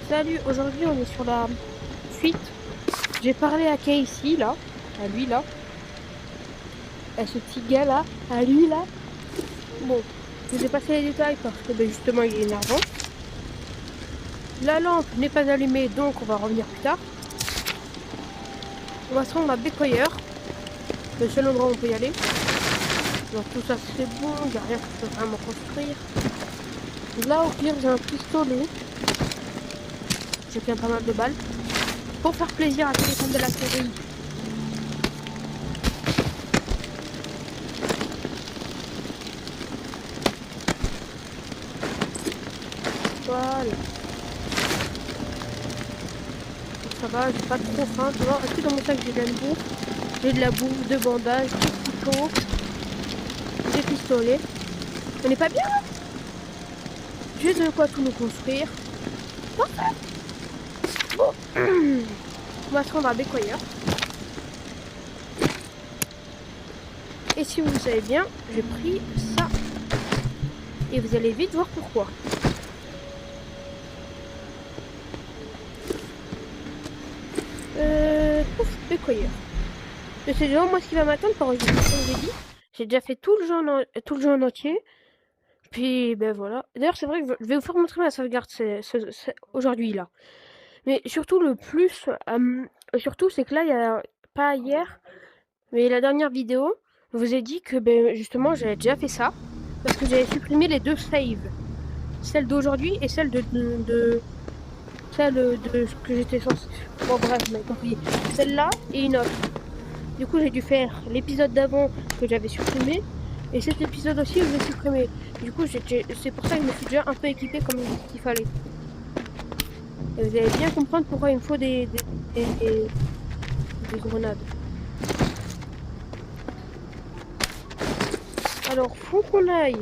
Salut, aujourd'hui on est sur la suite. J'ai parlé à Casey là, à lui là, à ce petit gars là, à lui là. Bon, je vous ai passé les détails parce que justement il est énervant. La lampe n'est pas allumée donc on va revenir plus tard. On va se rendre à Bécoyer, le seul endroit où on peut y aller. Donc tout ça c'est bon, il n'y a rien que je peux vraiment construire. Là au pire j'ai un pistolet. J'ai bien pas mal de balles. Pour faire plaisir à tous les fans de la série. Voilà. Donc ça va, j'ai pas trop faim, tu vois. Est-ce que dans mon sac j'ai de la bouffe? J'ai de la bouffe, de bandages, des couteaux, des pistolets. On n'est pas bien? J'ai de quoi tout nous construire. Parfait. Bon. On va se rendre à Bécoyer. Et si vous savez bien, j'ai pris ça. Et vous allez vite voir pourquoi. Pouf, Bécoyer. Je sais déjà moi ce qui va m'attendre par aujourd'hui. Comme je l'ai dit, j'ai déjà fait tout le jeu en entier. Puis ben voilà. D'ailleurs c'est vrai que je vais vous faire montrer ma sauvegarde aujourd'hui là. Mais surtout le plus, surtout c'est que là il y a pas hier, mais la dernière vidéo, je vous ai dit que ben justement j'avais déjà fait ça parce que j'avais supprimé les deux saves, celle d'aujourd'hui et celle de celle de ce que j'étais censé. Bon bref, vous m'avez compris. Celle-là et une autre. Du coup j'ai dû faire l'épisode d'avant que j'avais supprimé et cet épisode aussi je l'ai supprimé. Du coup c'est pour ça que je me suis déjà un peu équipé comme il fallait. Et vous allez bien comprendre pourquoi il me faut des grenades. Alors, faut qu'on aille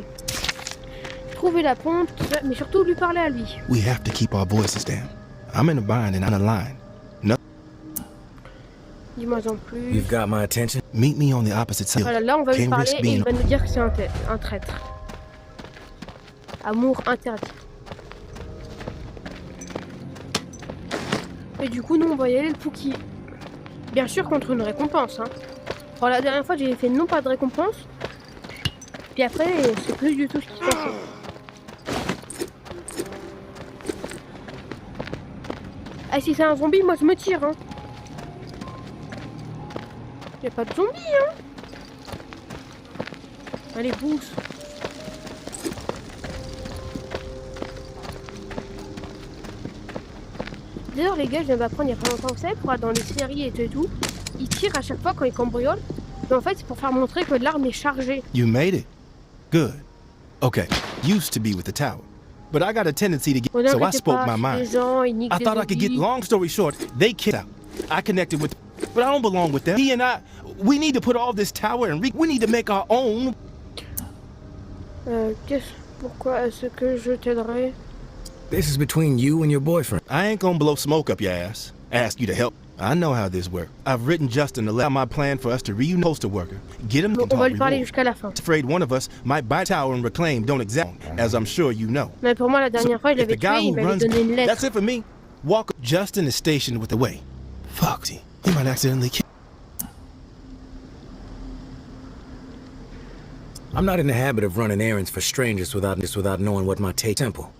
trouver la pompe, mais surtout lui parler à lui. We have to keep our voices down. I'm in a bind and on a line. No. Dis-moi en plus. You've got my attention. Meet me on the opposite side. Voilà, là on va lui Can't parler risk et being- il va nous dire que c'est un traître. Amour interdit. Et du coup, nous on va y aller le Pookie. Bien sûr contre une récompense. Hein. Alors, la dernière fois j'ai fait non pas de récompense. Puis après, c'est plus du tout ce qui se passait. Ah si c'est un zombie, moi je me tire. Hein. Y'a pas de zombie, hein. Allez, bouge. D'ailleurs, les gars, je viens d'apprendre il y a pas longtemps, vous savez, pour dans les séries et tout, ils tirent à chaque fois quand ils cambriolent. Mais en fait, c'est pour faire montrer que l'arme est chargée. You made it. Good. Okay. Used to be with the tower. But I got a tendency to get, Bon, so I n'inquiétez spoke pas, my les mind. gens, ils niquent I des thought I could get, zombies. long story short, they kicked out. I connected with, but I don't belong with them. He and I, we need to put all this tower and we need to make our own. Pourquoi est-ce que je t'aiderais? This is between you and your boyfriend. I ain't gonna blow smoke up your ass. Ask you to help. I know how this works. I've written Justin to let out my plan for us to reunite postal worker. Get him Bon, to on va talk lui parler reward. jusqu'à la fin. Afraid one of us might buy tower and reclaim don't exact, as I'm sure you know. Mais pour moi, la dernière fois, je If the l'avais guy tué, il who m'avait runs, donné une lettre. that's it for me. Walker Justin is stationed with the way. Fuck, he might accidentally kill. I'm not in the habit of running errands for strangers without knowing what might take temple.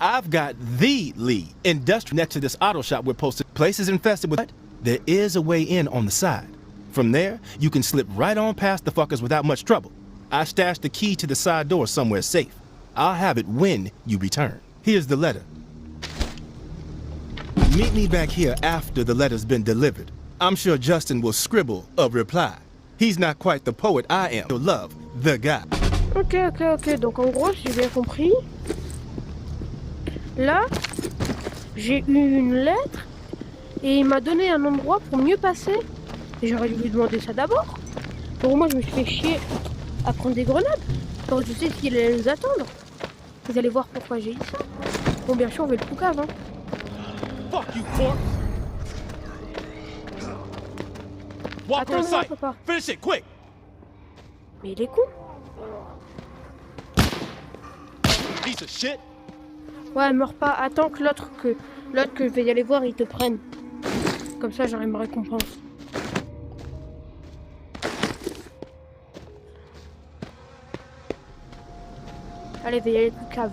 I've got the lead industrial next to this auto shop we're posted. Place is infested with. There is a way in on the side. From there, you can slip right on past the fuckers without much trouble. I stashed the key to the side door somewhere safe. I'll have it when you return. Here's the letter. Meet me back here after the letter's been delivered. I'm sure Justin will scribble a reply. He's not quite the poet I am. You'll love the guy. Ok. Donc en gros, si j'ai bien compris, là, j'ai eu une lettre et il m'a donné un endroit pour mieux passer. Et j'aurais dû lui demander ça d'abord. Pour moi, je me suis fait chier à prendre des grenades. Donc je sais qu'il allait nous attendre. Vous allez voir pourquoi j'ai dit ça. Bon, bien sûr, on va le poucave, hein. Fuck you, Corp! Walker in Attends-moi, sight. papa. Finish it, quick! Mais il est con. Piece of shit! Ouais, meurs pas. Attends que l'autre que je vais y aller voir, il te prenne. Comme ça, j'aurai ma récompense. Allez, va y aller tout cave.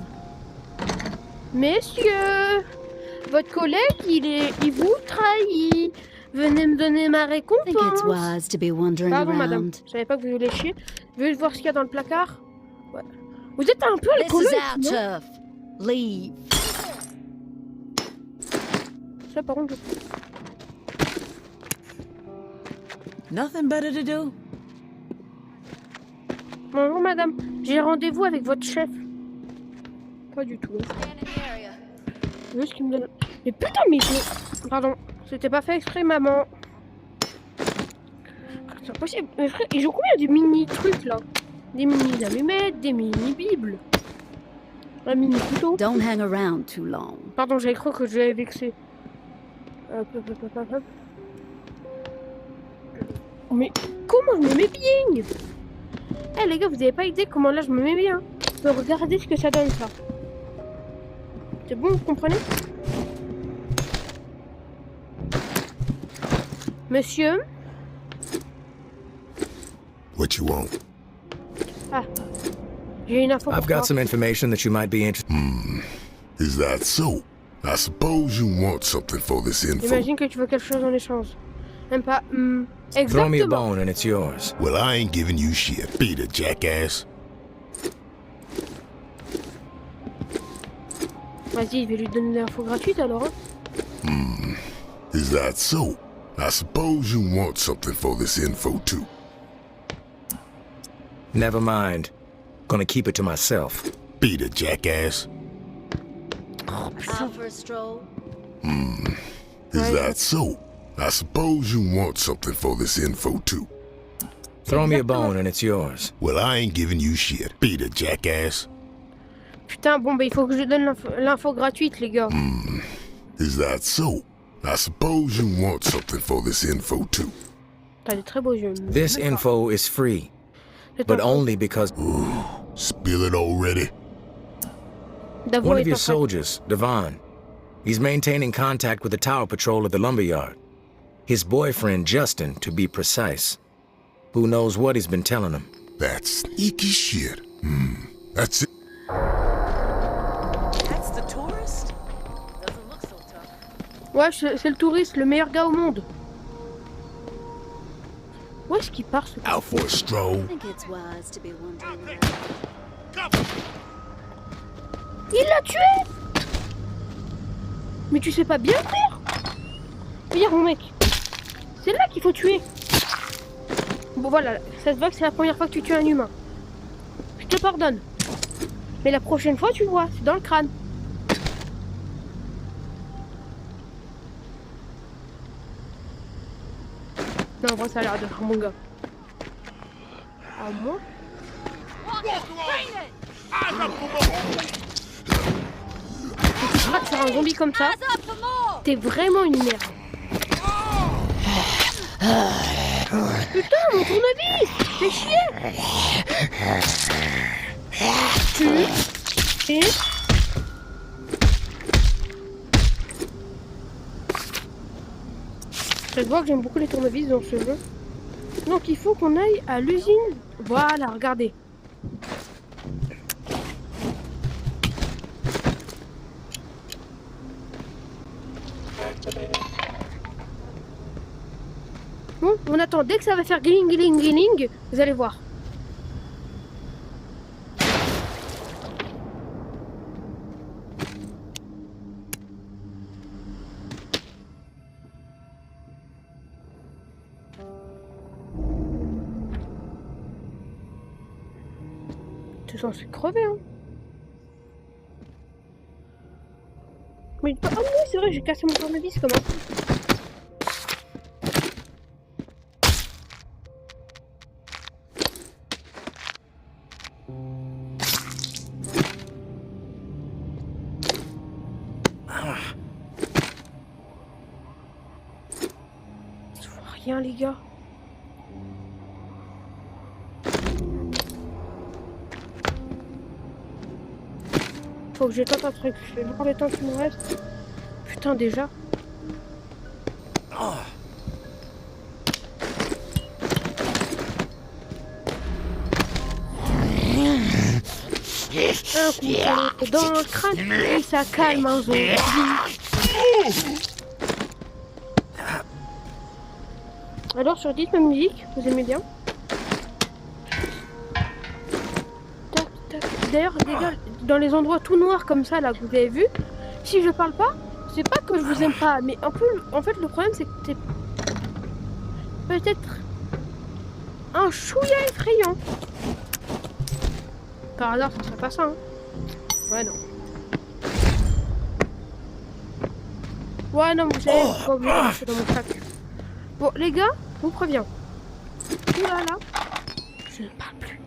Messieurs, votre collègue, il vous trahit. Venez me donner ma I think it's récompense. wise to be wandering Pardon, madame. around. Je savais pas que vous voulez chier. Vous voulez voir ce qu'il y a dans le placard? Ouais. Vous êtes un peu This is alcoolique, our non? turf. Leave. Ça, par contre, Nothing better to do. bonjour, madame. J'ai rendez-vous avec votre chef. Pas du tout. Juste qu'il me donne... Mais putain, mais je... Pardon. C'était pas fait exprès, maman. C'est impossible. Mais frère, ils jouent combien de mini-trucs, là? Des mini-allumettes, des mini-bibles. Un mini-couteau. Don't hang around too long. Pardon, j'avais cru que je l'avais vexé. Hop, hop, hop, hop, hop. Mais comment je me mets bien? Eh les gars, vous avez pas idée comment là je me mets bien. Regardez ce que ça donne, ça. C'est bon, vous comprenez? Monsieur? What you want? Ah, j'ai une info pour I've toi. got some information that you might be interested. Is that so? I suppose you want something for this info. Imagine que tu veux quelque chose en échange. Même pas... Throw me a exactement. bone and it's yours. Well, I ain't giving you shit. Beat it, jackass. Vas-y, je vais lui donner l'info gratuite alors. Hein. Is that so? I suppose you want something for this info too. Never mind. Gonna keep it to myself. Beat it, jackass. Out for a stroll? Is Right. that so? I suppose you want something for this info too. Throw me a bone and it's yours. Well, I ain't giving you shit. Beat it, jackass. Putain, bon, bah il faut que je donne l'info gratuite, les gars. Is that so? I suppose you want something for this info too. T'as des très beaux yeux. This D'accord. info is free, C'est but ton- only because Spill it already. Davos one est of your en train- soldiers, Devon, he's maintaining contact with the tower patrol at the lumberyard. His boyfriend, Justin, to be precise. Who knows what he's been telling him? That's sneaky shit. That's it. That's the tourist? Doesn't look so tough. Ouais, c'est le touriste, le meilleur gars au monde. Où est-ce qu'il part, ce... Out for a stroll. I think it's wise to be wandering around. Il l'a tué! Mais tu sais pas bien faire? Viens, mon mec. C'est là qu'il faut tuer. Bon, voilà, ça se voit que c'est la première fois que tu tues un humain. Je te pardonne. Mais la prochaine fois, tu vois, c'est dans le crâne. Non, en vrai, ça a l'air de faire mon gars. À moi? Tu frappes sur un zombie comme ça, t'es vraiment une merde. Putain, mon tournevis! Fais chier! Et... Ça se voit que j'aime beaucoup les tournevis dans ce jeu. Donc il faut qu'on aille à l'usine. Voilà, regardez. Bon, on attend. Dès que ça va faire gling gling gling, vous allez voir. T'es censé crever, hein. Mais ah oui, c'est vrai, j'ai cassé mon tournevis comment. Je vois rien, les gars. faut que je tente un truc. Je vais voir le temps qui me reste. Putain, déjà. Un coup dans le crâne et ça calme un zombie. Alors sur 10 ma musique, vous aimez bien? Tac, tac. D'ailleurs les gars, dans les endroits tout noirs comme ça là que vous avez vu, si je parle pas, c'est pas que je vous aime pas, mais un peu, en fait le problème c'est que c'est peut-être un chouïa effrayant. Par hasard, ça serait pas ça, hein. Ouais, non. Ouais, non, vous savez, je suis pas obligé de marcher dans mon sac. Bon, les gars, je vous préviens. Oulala, là, je ne parle plus.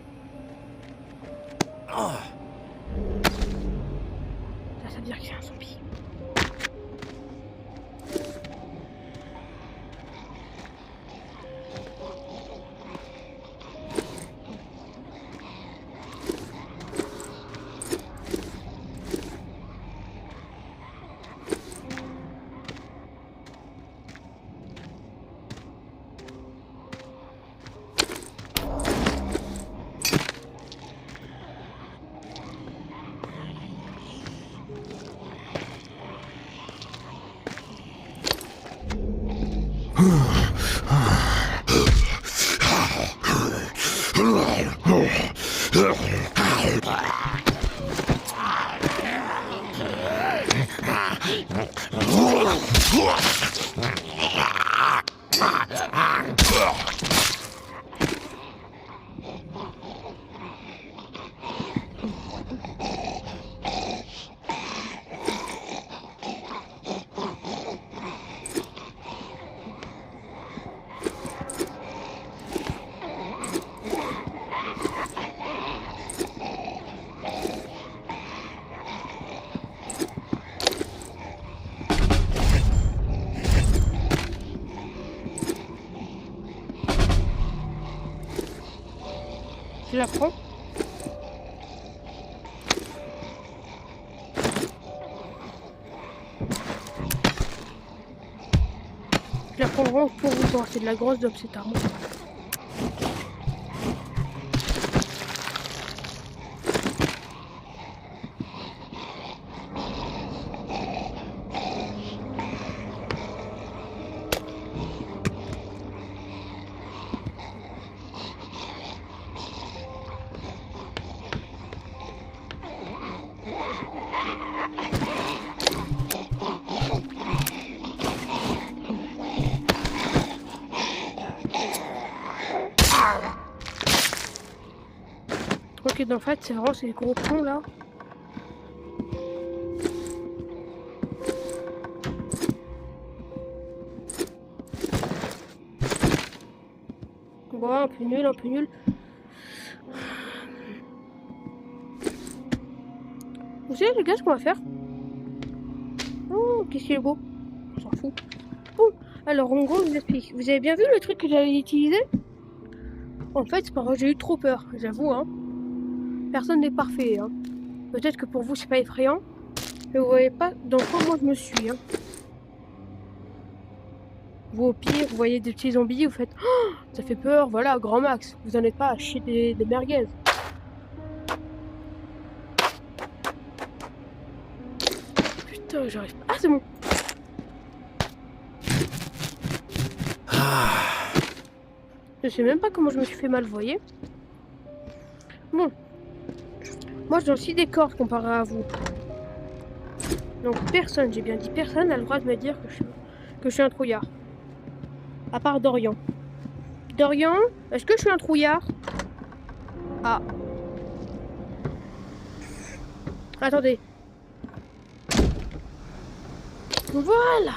Ça veut dire qu'il y a un zombie. Je la prends. Je la prends vraiment pour vous voir, c'est de la grosse dope cette arme. Ok, en fait, c'est vraiment ces gros ponts là. Bon, un peu nul, un peu nul. Vous savez les gars ce qu'on va faire? Oh, qu'est-ce qu'il est beau. On s'en fout. Bon, alors en gros, je vous explique. Vous avez bien vu le truc que j'allais utiliser? En fait, c'est parce que j'ai eu trop peur, j'avoue, hein. Personne n'est parfait, hein. Peut-être que pour vous c'est pas effrayant, mais vous voyez pas dans quoi moi je me suis, hein. Vous au pire, vous voyez des petits zombies, vous faites oh, ça fait peur, voilà, grand max. Vous en êtes pas à chier des merguez. Putain, j'arrive pas. Ah, c'est bon. Je sais même pas comment je me suis fait mal, vous voyez. Bon. Moi, j'ai aussi des cordes comparé à vous. Donc, personne, j'ai bien dit personne, a le droit de me dire que je suis un trouillard. À part Dorian. Dorian, est-ce que je suis un trouillard? Ah. Attendez. Voilà.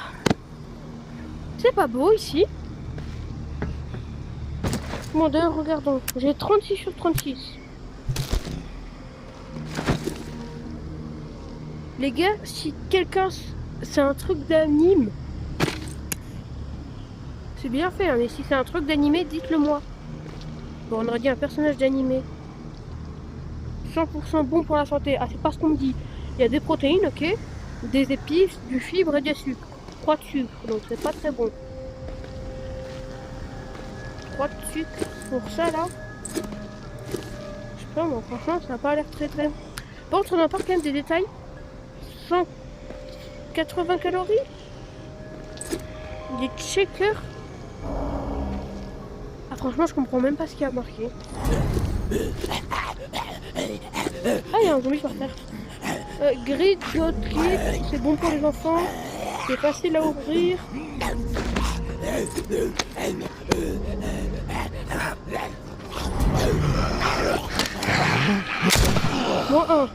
C'est pas beau ici. Bon, d'ailleurs, regardons. J'ai 36 sur 36. Les gars, si quelqu'un... C'est un truc d'anime. C'est bien fait, hein, mais si c'est un truc d'animé, dites-le moi. Bon, on aurait dit un personnage d'animé. 100% bon pour la santé. Ah, c'est pas ce qu'on me dit. Il y a des protéines, ok, des épices, du fibre et des sucres. 3 de sucre, donc c'est pas très bon. 3 de sucre pour ça là. Je sais pas, moi franchement ça n'a pas l'air très très. Par contre on apporte quand même des détails. 180 calories. Des shakers. Ah franchement je comprends même pas ce qu'il y a marqué. Ah il y a un zombie par terre. Grid, God Grid, c'est bon pour les enfants. C'est facile à ouvrir. Moins 1.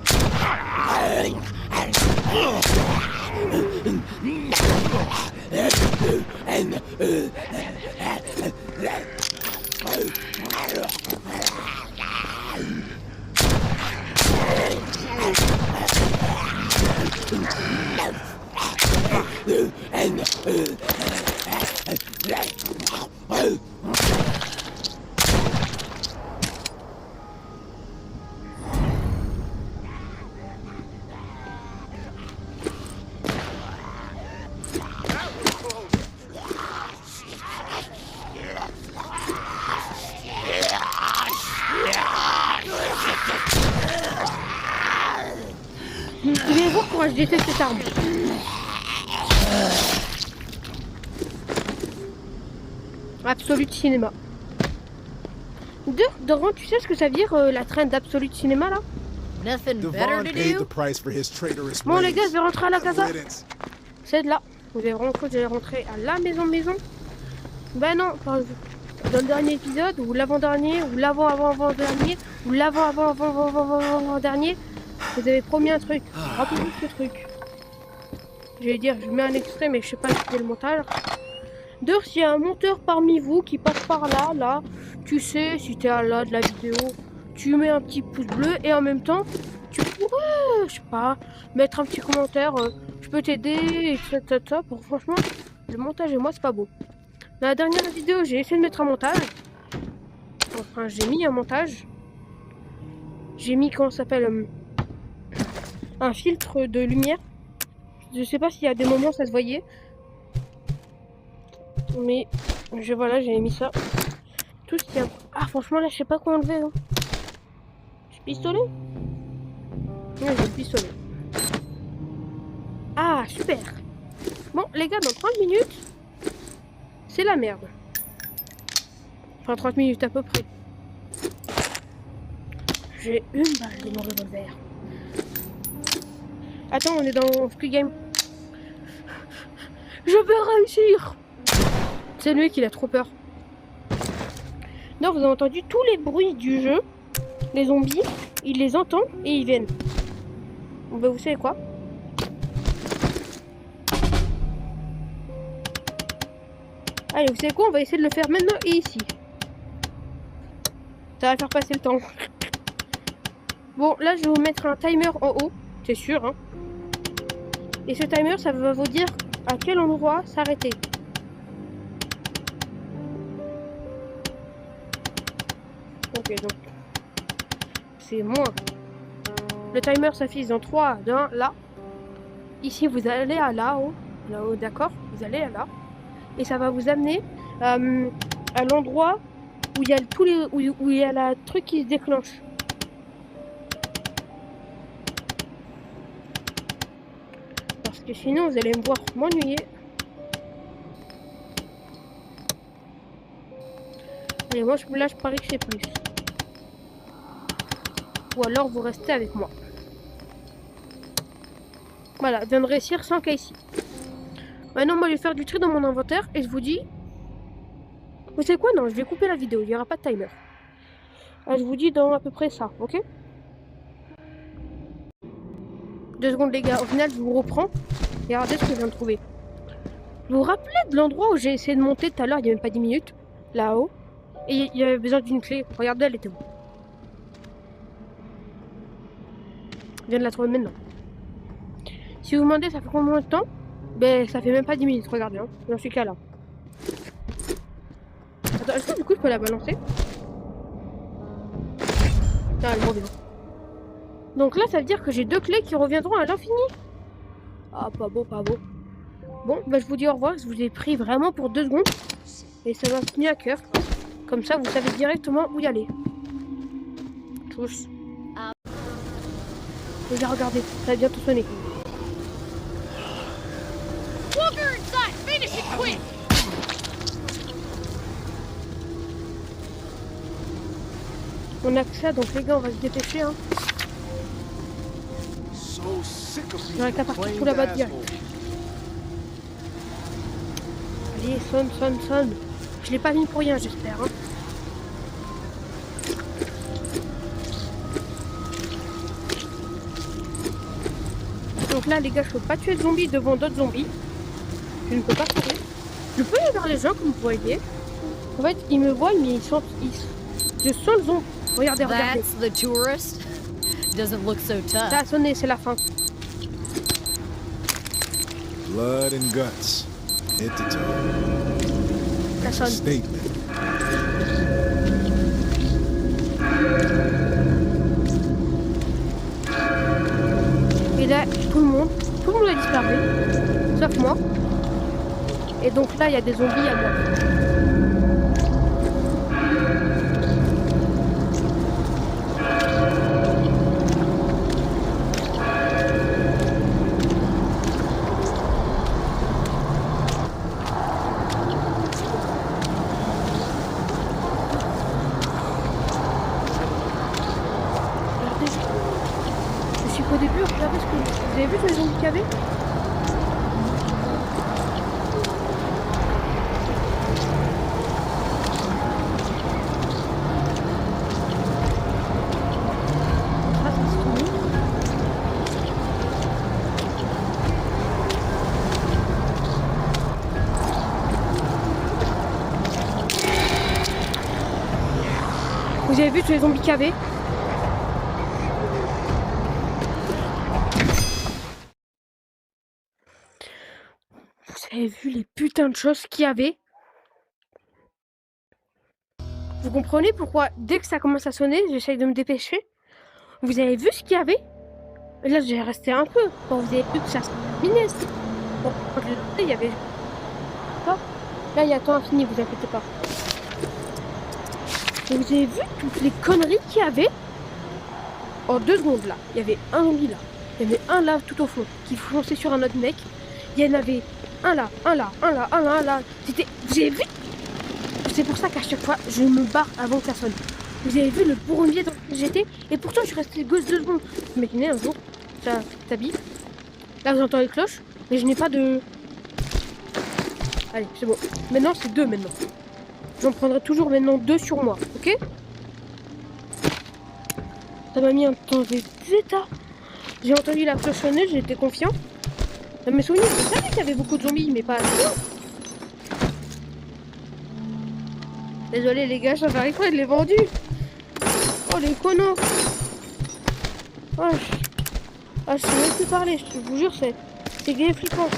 Vous allez voir comment je déteste cette arme. Absolute Cinéma. Doran, tu sais ce que ça veut dire la traîne d'Absolute Cinéma là? Nothing better Devon to paid the do? price for his traitorous Bon les ways. gars, je vais rentrer à la casa. Riddance. C'est de là. Vous avez vraiment cru que j'allais rentrer à la maison. Ben non, dans le dernier épisode, ou l'avant-dernier, ou l'avant-avant-avant-dernier, ou l'avant-avant-avant-avant-avant-dernier, vous avez promis un truc. Rappelez-vous ce truc. Je vais dire, je mets un extrait, mais je sais pas si c'est le montage. D'ailleurs, s'il y a un monteur parmi vous qui passe par là, tu sais, si t'es à là de la vidéo, tu mets un petit pouce bleu et en même temps, tu pourrais, je sais pas, mettre un petit commentaire, je peux t'aider, etc. Pour franchement, le montage et moi, c'est pas beau. Dans la dernière vidéo, j'ai essayé de mettre un montage. Enfin, j'ai mis un montage. J'ai mis, comment ça s'appelle, un filtre de lumière. Je sais pas s'il y a des moments ça se voyait. Mais voilà, j'ai mis ça. Tout ce qui a... Ah franchement là je sais pas quoi enlever. Hein. J'ai pistolet. Ouais, j'ai le pistolet. Ah super. Bon les gars, dans 30 minutes, c'est la merde. Enfin 30 minutes à peu près. J'ai une balle de mon revolver. Attends, on est dans Free Game. Je vais réussir. C'est lui qui a trop peur. Non, vous avez entendu tous les bruits du jeu. Les zombies, il les entend et ils viennent. Bon, bah, vous savez quoi? Allez, vous savez quoi? On va essayer de le faire maintenant et ici. Ça va faire passer le temps. Bon, là, je vais vous mettre un timer en haut. C'est sûr, hein. Et ce timer, ça va vous dire à quel endroit s'arrêter. Ok, donc c'est moins. Le timer s'affiche dans 3, 1, là. Ici, vous allez à là-haut. Là-haut, d'accord? Vous allez à là. Et ça va vous amener à l'endroit où il y a tous les où il y a la truc qui se déclenche. Parce que sinon, vous allez me voir m'ennuyer. Allez, moi, là, je parie que c'est plus. Ou alors, vous restez avec moi. Voilà, je viens de réussir 5 ici. Maintenant, moi, je vais faire du tri dans mon inventaire et je vous dis... Vous savez quoi? Non, je vais couper la vidéo, il n'y aura pas de timer. Je vous dis dans à peu près ça, ok? 2 secondes, les gars. Au final, je vous reprends. Et regardez ce que je viens de trouver. Vous vous rappelez de l'endroit où j'ai essayé de monter tout à l'heure, il n'y a même pas 10 minutes? Là-haut. Et il y avait besoin d'une clé. Regardez, elle était où? Je viens de la trouver maintenant. Si vous me demandez ça fait combien de temps? Ben ça fait même pas 10 minutes, regardez, hein. J'en suis qu'à là. Attends, est-ce que du coup je peux la balancer? Ah, elle est bien. Donc là, ça veut dire que j'ai 2 clés qui reviendront à l'infini. Ah, pas beau, pas beau. Bon, bah, je vous dis au revoir. Je vous ai pris vraiment pour 2 secondes. Et ça m'a tenu à cœur. Comme ça, vous savez directement où y aller. Tous. Déjà, regardez. Ça va bientôt sonner. On a que ça, donc les gars, on va se dépêcher. Hein. J'aurais qu'à partir tout là-bas direct. Allez, sonne, sonne, sonne. Je l'ai pas mis pour rien, j'espère. Hein. Donc là, les gars, je peux pas tuer de zombies devant d'autres zombies. Je ne peux pas courir. Je peux aller vers les gens, comme vous voyez. En fait, ils me voient, mais ils sentent... Je sens le zombie. Regardez, regardez. That's the tourist. Doesn't look so tough. Ça a sonné, c'est la fin. Blood and guts. Hit the toe. Ça sonne. Statement. Et là, tout le monde a disparu. Sauf moi. Et donc là, il y a des zombies à moi. Au début, regardez ce que vous avez vu les zombies qu'il y avait. Ah, ça se trouve. Vous avez vu tous les zombies qu'il y avait? Vous avez vu les putains de choses qu'il y avait? Vous comprenez pourquoi dès que ça commence à sonner, j'essaye de me dépêcher? Vous avez vu ce qu'il y avait? Là, j'ai resté un peu. Bon, vous avez vu que ça se terminait. Bon, quand je l'ai lancé, il y avait... Là, il y a temps infini, vous inquiétez pas. Et vous avez vu toutes les conneries qu'il y avait? En 2 secondes, là. Il y avait un zombie là. Il y avait un là, tout au fond, qui fonçait sur un autre mec. Il y en avait... un là, un là, un là, un là, un là. C'était... Vous avez vu? C'est pour ça qu'à chaque fois, je me barre avant que ça sonne. Vous avez vu le bourbier dans lequel j'étais? Et pourtant, je suis resté gosse 2 secondes. Imaginez un jour, ça t'habille. Là, vous entendez les cloches, mais je n'ai pas de... Allez, c'est bon. Maintenant, c'est 2 maintenant. J'en prendrai toujours maintenant 2 sur moi, ok? Ça m'a mis un temps d'état. J'ai entendu la cloche sonner, j'étais confiant. Dans mes souvenirs, je savais qu'il y avait beaucoup de zombies, mais pas assez. Désolé les gars, j'avais arrêté, je l'ai vendu. Oh les connards. Oh, je sais même plus parler, je vous jure, c'est gay et flippant.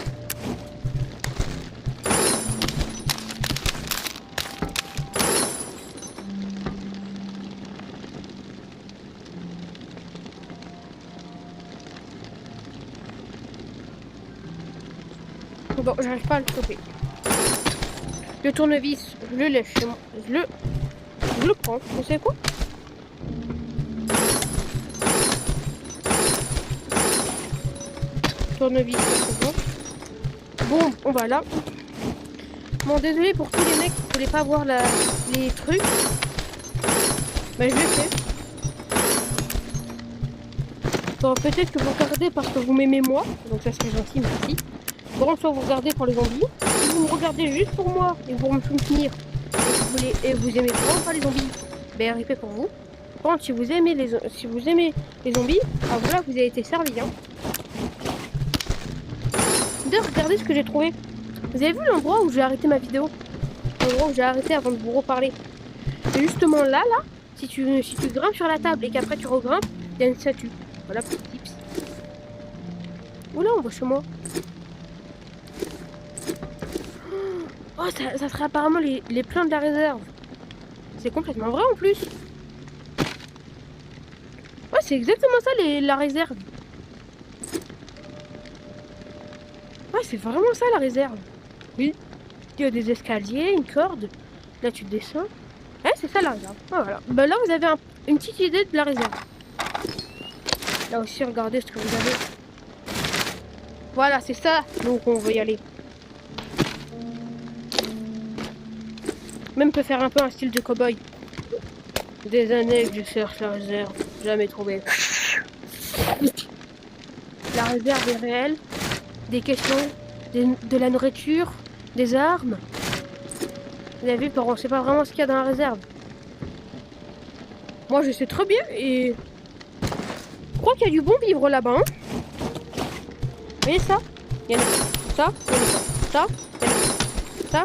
Bon, j'arrive pas à le stopper. Le tournevis, je le laisse chez moi. Je le prends. Vous savez quoi? Tournevis, c'est bon. Bon, on va là. Bon, désolé pour tous les mecs qui voulaient pas voir les trucs. Bah, je le fais. Bon, peut-être que vous regardez parce que vous m'aimez moi. Donc ça serait gentil, merci. Bon, soit vous regardez pour les zombies. Si vous me regardez juste pour moi et pour me soutenir et vous aimez vraiment pas les zombies, ben RIP pour vous. Par contre, si vous aimez les zombies, ah voilà, vous avez été servi. Hein. D'ailleurs, regardez ce que j'ai trouvé. Vous avez vu l'endroit où j'ai arrêté ma vidéo? L'endroit où j'ai arrêté avant de vous reparler. C'est justement là, si tu grimpes sur la table et qu'après tu regrimpes, il y a une statue. Voilà, petit tips. Oula, on va chez moi. Oh, ça serait apparemment les plans de la réserve. C'est complètement vrai en plus. Ouais, c'est exactement ça la réserve. Ouais, c'est vraiment ça la réserve. Oui. Il y a des escaliers, une corde. Là, tu descends. Ouais, c'est ça la réserve. Ah, voilà. Bah là, vous avez une petite idée de la réserve. Là aussi, regardez ce que vous avez. Voilà, c'est ça. Donc, on va y aller. Même peut faire un peu un style de cow-boy. Des années que je cherche la réserve. Jamais trouvé. La réserve est réelle. Des questions, de la nourriture, des armes. Vous avez vu, on sait pas vraiment ce qu'il y a dans la réserve. Moi, je sais très bien et je crois qu'il y a du bon vivre là-bas. Hein. Vous voyez ça? Il y en a ça, il y en a ça, il y en a ça, il y en a ça.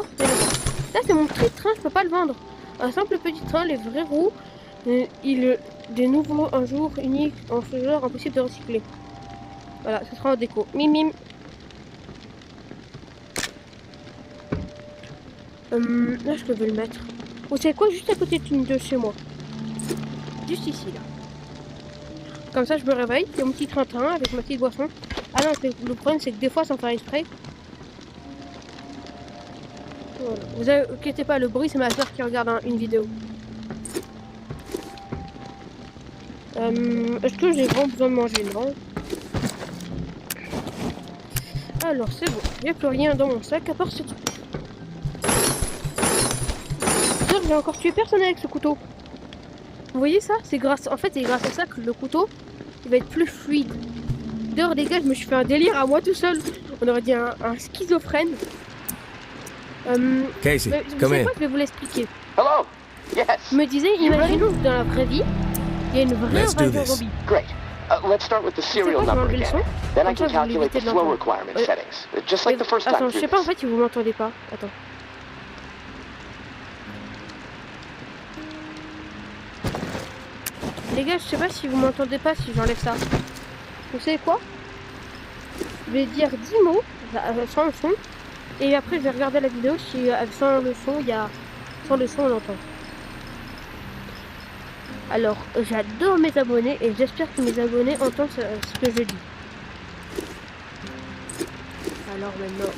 Là, c'est mon petit train, je peux pas le vendre. Un simple petit train, les vraies roues, des nouveaux, un jour unique, en ce genre, impossible de recycler. Voilà, ce sera en déco. Mim mim. Là, je peux le mettre. Vous savez quoi? Juste à côté de chez moi. Juste ici, là. Comme ça, je me réveille. Il y a mon petit train-train avec ma petite boisson. Ah non, le problème, c'est que des fois, sans faire exprès. Voilà. Vous inquiétez pas, le bruit, c'est ma soeur qui regarde une vidéo. Est-ce que j'ai vraiment besoin de manger? Non. Alors, c'est bon. Il n'y a plus rien dans mon sac à part ce truc. J'ai encore tué personne avec ce couteau. Vous voyez ça? C'est grâce, en fait, c'est grâce à ça que le couteau, il va être plus fluide. D'ailleurs, les gars, je me suis fait un délire à moi tout seul. On aurait dit un schizophrène. Casey, vous come savez in. quoi, je vais vous l'expliquer. Hello. Yes. Je me disais, imaginons que dans la vraie vie, il y a une vraie Let's do invasion this. zombie. Great. Let's start with the C'est serial quoi, je vais number enlever le again. son. Then I Comme can ça, vous calculate the l'évitez de flow l'entendre. requirement settings, just like the first time Attends, je through sais pas en this. fait si vous m'entendez pas. Attends. Les gars, je sais pas si vous m'entendez pas si j'enlève ça. Vous savez quoi? Je vais dire 10 mots sans le son. Et après, je vais regarder la vidéo si sans le son, sans le son, on l'entend. Alors, j'adore mes abonnés et j'espère que mes abonnés entendent ce que je dis. Alors maintenant...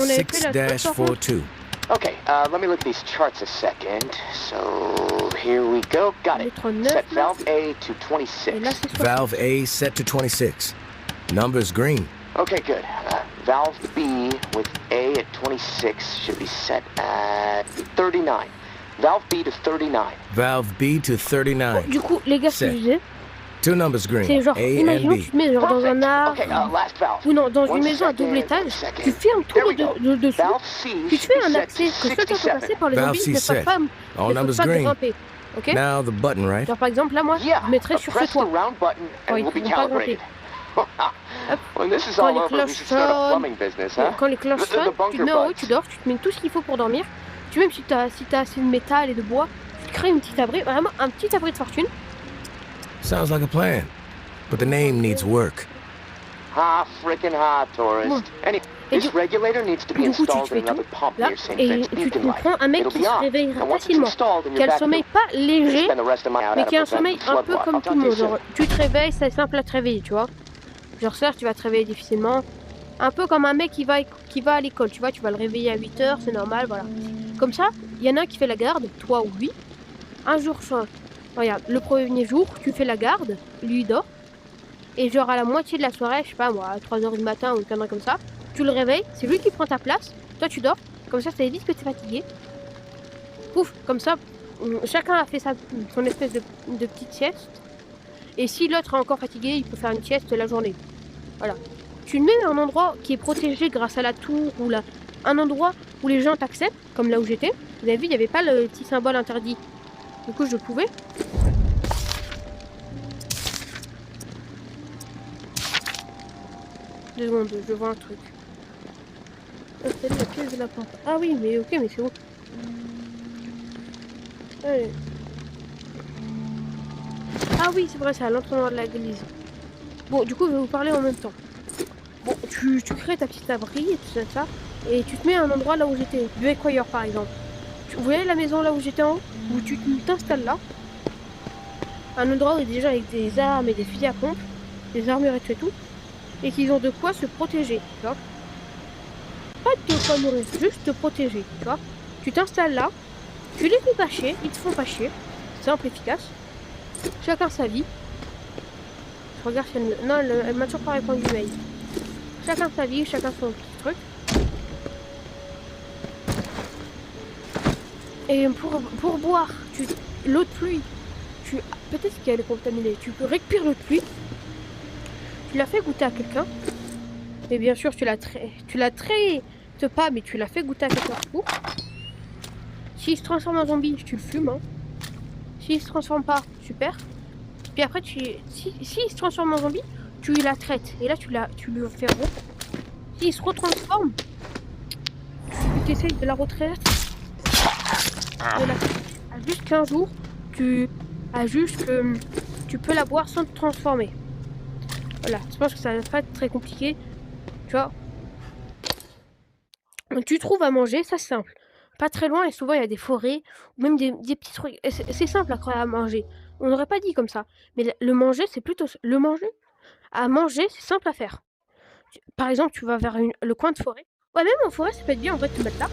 562-793-6-42. Okay, let me look at these charts a second. So, here we go. Got it. Set valve A to 26. Et là, c'est soit... Valve A set to 26. Numbers green. Okay, good. Valve B with A at 26 should be set at 39. Valve B to 39. Valve B to 39. Du coup, les gars, ce que je disais, Two numbers green. c'est genre, A and imaginons que B. tu te mets genre dans un arbre, Okay, last valve. ou non, dans One une maison à second, double étage, one second. tu fermes tout There we go. le dessous, Valve C tu te should fais be un set accès to que seul toi peut 67. passer par les Valve zombies C ne peuvent set. pas, All ne numbers peuvent pas green. grimper. Ok? Now the button, right? Genre par exemple, là moi, Yeah, je mettrais sur ce press the toit. round button Oh, and ils we'll be pourront pas calibrated. Hop. When this is Quand all les over, we cloches should start a sonnent, plumbing business, huh? quand les cloches The sonnent, tu te bunker mets en haut, buds. tu dors, tu te mets tout ce qu'il faut pour dormir. Tu même si t'as assez de métal et de bois, tu te crées une petite abri, vraiment un petit abri de fortune. Sounds like a plan. But the name needs work. Ha, frickin' ha, tourist. Anyway, Et this du- regulator needs to be du coup, tu installed fais in another tout, pump là, near St. et Vinc's tu Beacon te Light. prends un mec It'll qui be se on, réveille and once it's facilement, installed in qui a your le sommeil back, pas léger, spend the rest of my out mais how qui a to un prevent sommeil un flood peu water. comme I'll tout talk le to you monde. soon. Genre, tu te réveilles, c'est simple à te réveiller, tu vois. Genre ça, tu vas te réveiller difficilement. Un peu comme un mec qui va à l'école, tu vois, tu vas le réveiller à 8h, c'est normal, voilà. Comme ça, il y en a un qui fait la garde, toi ou lui. Un jour, regarde, le premier jour, tu fais la garde, lui il dort. Et genre à la moitié de la soirée, je sais pas moi, à 3h du matin ou une connerie comme ça, tu le réveilles, c'est lui qui prend ta place, toi tu dors, comme ça évite que tu es fatigué. Pouf, comme ça, chacun a fait son espèce de petite sieste. Et si l'autre est encore fatigué, il peut faire une sieste la journée. Voilà. Tu le mets à un endroit qui est protégé grâce à la tour ou un endroit où les gens t'acceptent, comme là où j'étais. Vous avez vu, il n'y avait pas le petit symbole interdit. Du coup, je pouvais. Deux secondes, je vois un truc. Installer la pièce de la porte. Ah oui, mais ok, mais c'est où? Allez. Ah oui, c'est vrai, c'est à l'entrée de l'église. Bon, du coup, je vais vous parler en même temps. Bon, tu crées ta petite abri et tout ça. et tu te mets à un endroit là où j'étais, du Equire par exemple. Vous voyez la maison là où j'étais en haut, où tu t'installes là, un endroit où il y a des gens avec des armes et des fusils à pompe, des armurettes et tout, et qu'ils ont de quoi se protéger, tu vois. Pas de quoi mourir, juste te protéger, tu vois. Tu t'installes là, tu les fais pas chier, ils te font pas chier, simple, efficace. Chacun sa vie. Je regarde si elle... Non, elle m'a toujours pas répondu mail. Chacun sa vie, chacun son petit truc. Et pour boire, l'eau de pluie, peut-être qu'elle est contaminée. Tu peux récupérer l'eau de pluie. Tu la fais goûter à quelqu'un. Et bien sûr, tu la traites pas, mais tu la fais goûter à quelqu'un pour. S'il se transforme en zombie, tu le fumes. Hein. S'il se transforme pas, super. Puis après, s'il se transforme en zombie, tu la traites. Et là, tu lui fais roux. S'il se retransforme, tu essayes de la retraite. À juste 15 jours, tu peux la boire sans te transformer. Voilà, je pense que ça va pas être très compliqué. Tu vois. Tu trouves à manger, ça c'est simple. Pas très loin et souvent il y a des forêts ou même des petits trucs. C'est simple à manger. On n'aurait pas dit comme ça. Mais le manger, c'est plutôt... Le manger, à manger, c'est simple à faire. Par exemple, tu vas vers le coin de forêt. Ouais, même en forêt, ça peut être bien en vrai de te mettre là.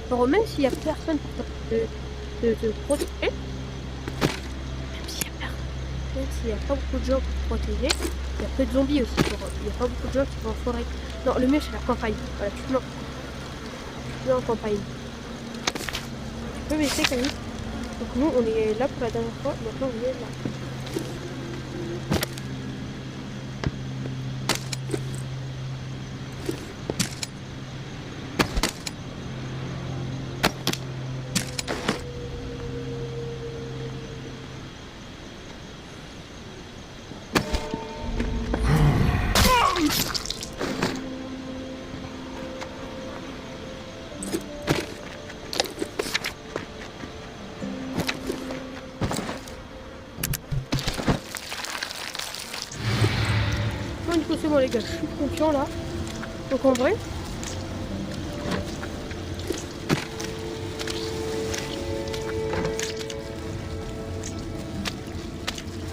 Alors, même s'il y a personne pour te protéger. Même s'il y a pas beaucoup de gens pour te protéger. Il y a peu de zombies aussi. Il y a pas beaucoup de gens qui vont en forêt. Non, le mieux c'est la campagne. Voilà, tu te mets en campagne. Tu peux baisser quand même. Donc nous, on est là pour la dernière fois. Maintenant, on est là. C'est bon les gars, je suis confiant là. Donc en vrai.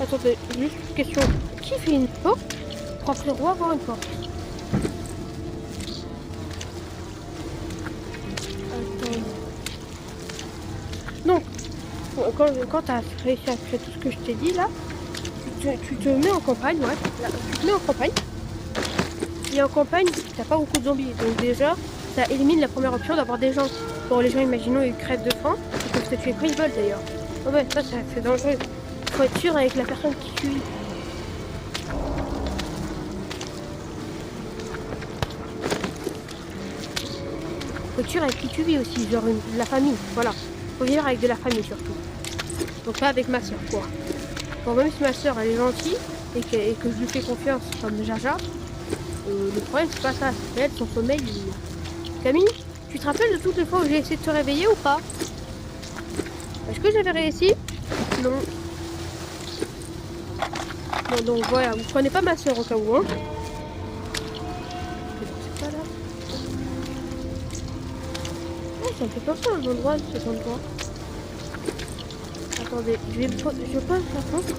Attendez, juste une question. Qui fait une porte pour après le roi avoir une porte? Attends. Donc, quand t'as réussi à faire tout ce que je t'ai dit là, tu te mets en campagne, ouais. Là, tu te mets en campagne. Et en campagne, t'as pas beaucoup de zombies. Donc déjà, ça élimine la première option d'avoir des gens. Bon, les gens, imaginons, ils crèvent de faim. Ils peuvent te tuer quand ils veulent d'ailleurs. Oh ouais, ça c'est dangereux. Faut être sûr avec la personne qui tue. Faut être sûr avec qui tu vis aussi, genre la famille. Voilà. Faut vivre avec de la famille surtout. Donc pas avec ma soeur, quoi. Bon, même si ma soeur elle est gentille et que je lui fais confiance comme Jaja. Le problème c'est pas ça, c'est elle, son sommeil. Camille, tu te rappelles de toutes les fois où j'ai essayé de te réveiller ou pas? Est-ce que j'avais réussi? Non. Bon donc voilà, vous prenez pas ma soeur au cas où, hein. C'est pas là. Oh, ça me fait penser à un endroit de cet endroit. Attendez, je pose la pompe.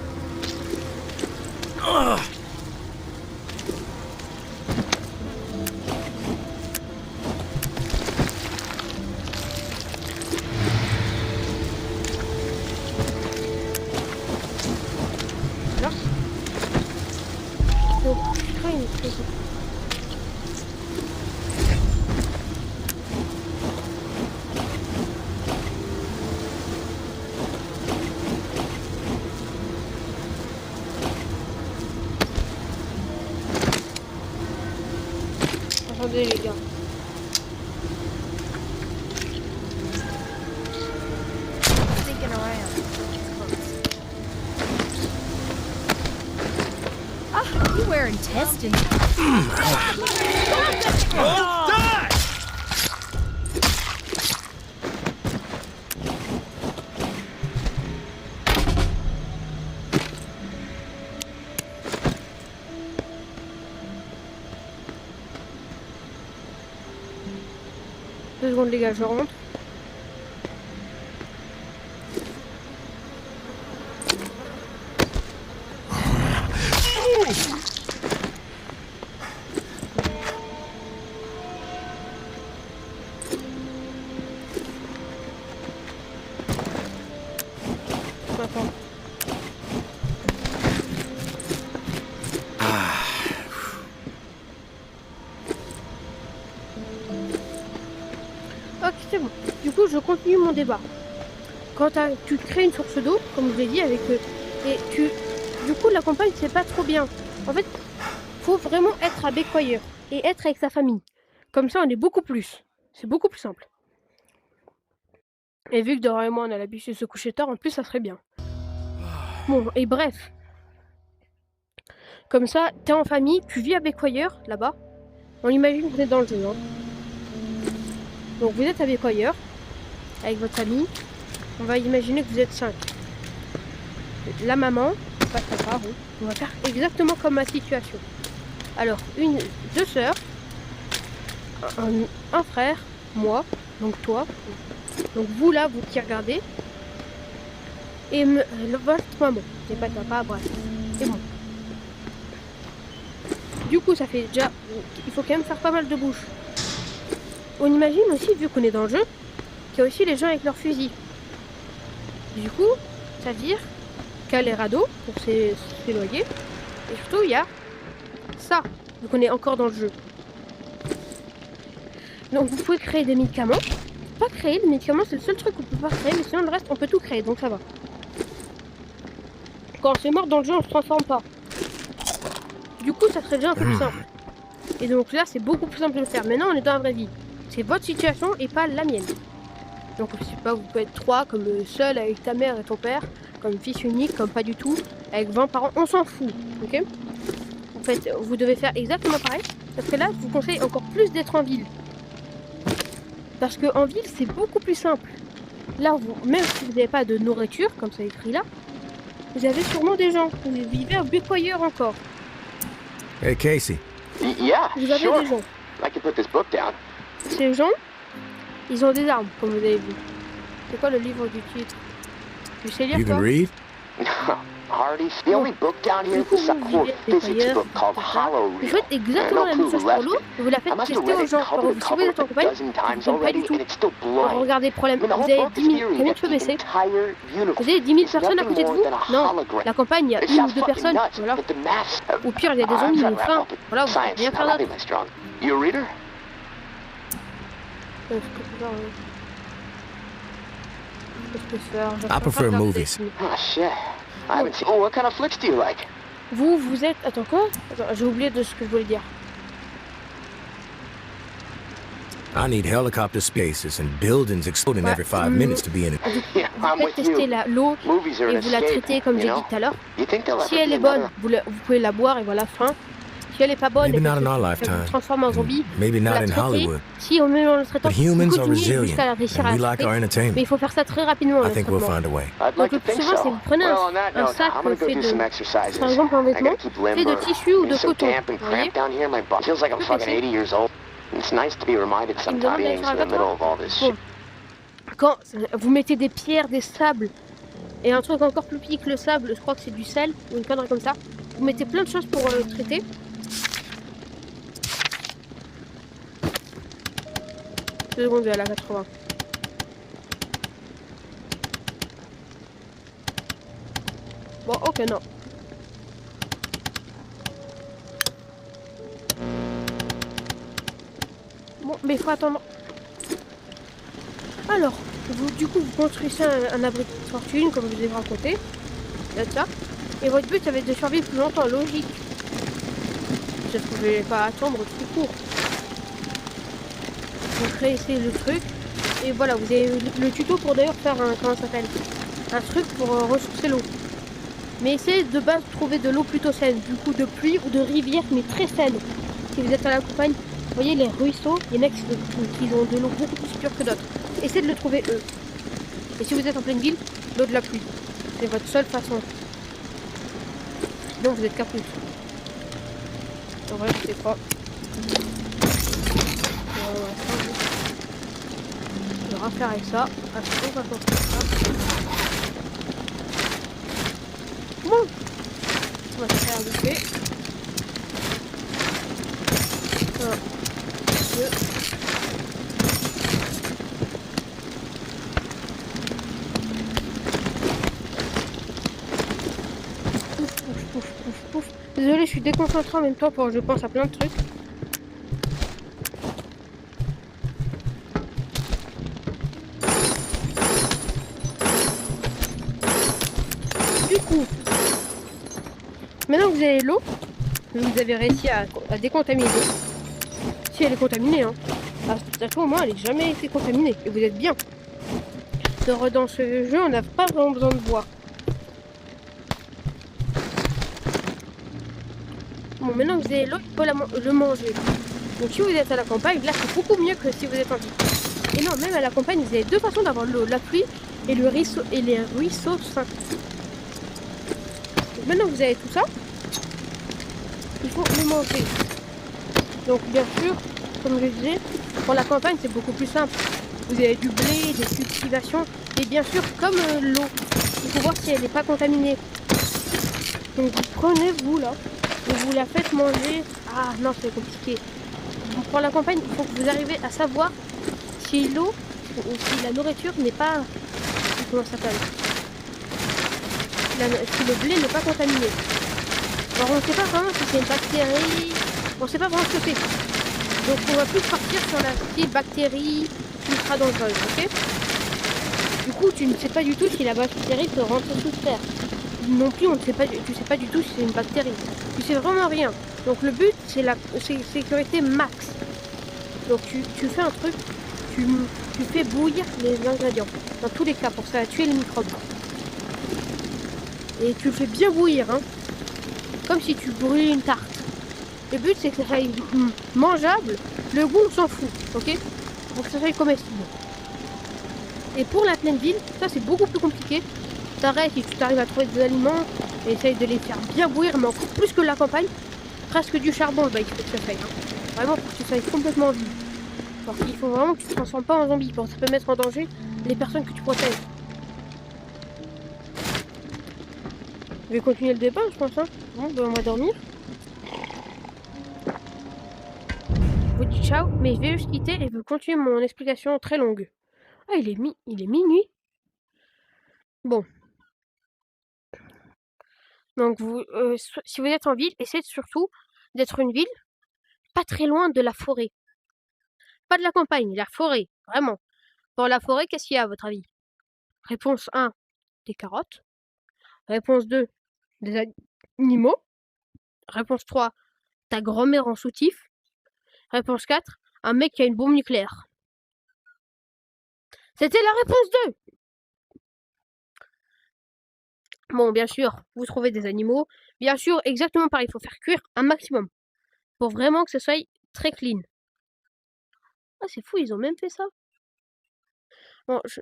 Attendez les gars. Ah, you wear intestines. 2 secondes les gars, je rentre. Attends. Ok, c'est bon. Du coup, je continue mon débat. Quand tu crées une source d'eau, comme je l'ai dit, avec et du coup, la campagne, c'est pas trop bien. En fait, faut vraiment être à Bécoyeur et être avec sa famille. Comme ça, on est beaucoup plus. C'est beaucoup plus simple. Et vu que Dora et moi, on a l'habitude de se coucher tard, en plus, ça serait bien. Bon, et bref. Comme ça, t'es en famille, tu vis à Bécoyeur, là-bas. On imagine que vous êtes dans le jeu, hein. Donc vous êtes à Bécoyeur, avec votre famille. On va imaginer que vous êtes 5. La maman, pas de papa, oui. On va faire exactement comme ma situation. Alors, 2 sœurs, un frère, moi, donc toi, donc vous là, vous qui regardez, et votre maman, c'est pas de papa, bref, c'est bon. Du coup, ça fait déjà, il faut quand même faire pas mal de bouche. On imagine aussi, vu qu'on est dans le jeu, qu'il y a aussi les gens avec leurs fusils. Du coup, ça veut dire qu'il y a les radeaux pour s'éloigner. Et surtout, il y a ça, vu qu'on est encore dans le jeu. Donc vous pouvez créer des médicaments. Pas créer des médicaments, c'est le seul truc qu'on peut pas créer, mais sinon le reste, on peut tout créer, donc ça va. Quand c'est mort dans le jeu, on se transforme pas. Du coup, ça serait déjà un peu plus simple. Et donc là, c'est beaucoup plus simple de le faire. Maintenant, on est dans la vraie vie. C'est votre situation et pas la mienne. Donc, je sais pas, vous pouvez être 3, comme seul avec ta mère et ton père, comme fils unique, comme pas du tout, avec 20 parents, on s'en fout, ok? En fait, vous devez faire exactement pareil, parce que là, je vous conseille encore plus d'être en ville. Parce qu'en ville, c'est beaucoup plus simple. Là, même si vous n'avez pas de nourriture, comme ça écrit là, vous avez sûrement des gens. Vous vivez à Bécoyeur encore. Hey, Casey. Yeah, Vous avez sure. des gens. I can put this book down. Ces gens, ils ont des armes, comme vous avez vu. C'est quoi le livre du titre? Tu sais lire You can toi? read? Hardy, the only book down here Du coup, is a vous core vivez physics Bécoyeur, book called Hollow vous Reel. faites exactement la même chose pour l'eau, et vous la I faites must have tester read aux it gens. cover Alors, to si vous cover êtes en a campagne, dozen times vous ne pas du already, tout. and it's still Alors, blind. regardez, problème, I mean, the vous whole avez book 10 is 000, theory combien that tu peux the baisser? entire universe Vous avez 10 000 is personnes à nothing côté de more vous? than a Non, hologram. la campagne, il y a It 1 ou sounds 2 fucking personnes, nuts, voilà. but the maths... Au pire, il y a des I'm zombies, trying mais to wrap enfin, up it. voilà, vous pouvez Science, rien not faire having d'autre. my strong. You a reader? Qu'est-ce que faire? I prefer movies. Oh, shit. I haven't seen... Oh, what kind of flicks do you like? Vous êtes... Attends, quoi? Attends, j'ai oublié de ce que je voulais dire. I need helicopter spaces and buildings exploding every 5 minutes to be in it. Yeah, I'm Vous with faites tester you. l'eau Movies are et an vous la escape, traitez comme you j'ai dit know? tout à l'heure. You think there'll Si ever elle be est bonne, another... vous pouvez la boire et voilà, fin. Si elle est pas bonne, Maybe et not que in our ça lifetime. vous transforme en zombie, Maybe vous not la in traitez. Hollywood. Si on met le traitant, But vous humans are continuez resilient, jusqu'à réussir and à we la like our traiter. Mais entertainment. il faut faire ça très rapidement, I le think we'll traitement. find a way. I'd Donc like le to plus think souvent, so. c'est vous prenez Well, on that un note, sac I'm gonna go fait do de, some exercises. par exemple, un I vêtement, gotta keep fait de limber. tissu ou I'm de so coton. damp and Vous voyez? cramped down here, my body feels like I'm Tout fucking est 80 years old. It's nice to be reminded Il me demande sometimes d'aller being sur in un the middle of all vêtement. this Bon. shit. Quand vous mettez des pierres, des sables, et un truc encore plus petit que le sable, je crois que c'est du sel, ou une connerie comme ça, vous mettez plein de choses pour le traiter. Deux secondes, elle a 80. Bon, ok, non. Bon, mais il faut attendre. Alors, du coup, vous construisez un abri de fortune, comme je vous ai raconté. C'est ça. Et votre but, ça va être de survivre plus longtemps, logique. Parce que vous ne vais pas attendre tout court. Vous créez le truc. Et voilà, vous avez le tuto pour d'ailleurs faire un, comment ça s'appelle, un truc pour ressourcer l'eau. Mais essayez de base de trouver de l'eau plutôt saine, du coup de pluie ou de rivière, mais très saine. Si vous êtes à la campagne, vous voyez les ruisseaux, il y en a qui ont de l'eau beaucoup plus pure que d'autres. Essayez de le trouver eux. Et si vous êtes en pleine ville, l'eau de la pluie. C'est votre seule façon. Sinon vous êtes caput. En vrai, je sais pas. avoir affaire avec ça. Ah, c'est bon, on va faire ça. Bon, on va se faire bouffer. 1, 2. Pouf. Désolé, je suis déconcentré en même temps pour que je pense à plein de trucs. Du coup, maintenant que vous avez l'eau, vous avez réussi à décontaminer l'eau. Si elle est contaminée, hein. Parce au moins, elle n'a jamais été contaminée. Et vous êtes bien. Dans ce jeu, on n'a pas vraiment besoin de boire. Bon, maintenant que vous avez l'eau, il faut le manger. Donc si vous êtes à la campagne, là c'est beaucoup mieux que si vous êtes en ville. Et non, même à la campagne, vous avez deux façons d'avoir l'eau, la pluie et le ruisseau et les ruisseaux sains. Donc maintenant que vous avez tout ça, il faut le manger. Donc bien sûr, comme je disais, pour la campagne c'est beaucoup plus simple. Vous avez du blé, des cultivations, et bien sûr comme l'eau, il faut voir si elle n'est pas contaminée. Donc vous prenez vous là, et vous la faites manger. Ah non, c'est compliqué. Pour la campagne, il faut que vous arrivez à savoir si l'eau ou si la nourriture n'est pas... Comment ça s'appelle, si le blé n'est pas contaminé. Alors on ne sait pas vraiment si c'est une bactérie, on ne sait pas vraiment ce que c'est. Donc on va plus partir sur la petite bactérie ultra dangereuse, ok? Du coup tu ne sais pas du tout si la bactérie peut rentrer sous terre. Non plus tu sais pas du tout si c'est une bactérie. Tu sais vraiment rien. Donc le but c'est la sécurité max. Donc tu fais un truc, tu fais bouillir les ingrédients. Dans tous les cas pour ça tuer les microbes. Et tu le fais bien bouillir, hein. Comme si tu brûlais une tarte. Le but c'est que ça soit mangeable. Le goût on s'en fout, ok? Pour que ça soit comestible. Et pour la pleine ville, ça c'est beaucoup plus compliqué. T'arrêtes si tu t'arrives à trouver des aliments, et essaye de les faire bien bouillir, mais encore plus que la campagne. Presque du charbon, bah il faut que ça fasse, hein. Vraiment pour que tu sois complètement vide. Alors, il faut vraiment que tu te transformes pas en zombie, parce que ça peut mettre en danger les personnes que tu protèges. Je vais continuer le débat, je pense, hein. Bon, ben on va dormir. Je vous dis ciao, mais je vais juste quitter et je vais continuer mon explication très longue. Ah, il est minuit. Bon. Donc, si vous êtes en ville, essayez surtout d'être une ville pas très loin de la forêt. Pas de la campagne, la forêt, vraiment. Dans la forêt, qu'est-ce qu'il y a à votre avis? Réponse 1, des carottes. Réponse 2, des animaux. Réponse 3, ta grand-mère en soutif. Réponse 4, un mec qui a une bombe nucléaire. C'était la réponse 2. Bon, bien sûr, vous trouvez des animaux. Bien sûr, exactement pareil, il faut faire cuire un maximum. Pour vraiment que ce soit très clean. Ah, c'est fou, ils ont même fait ça. Bon, je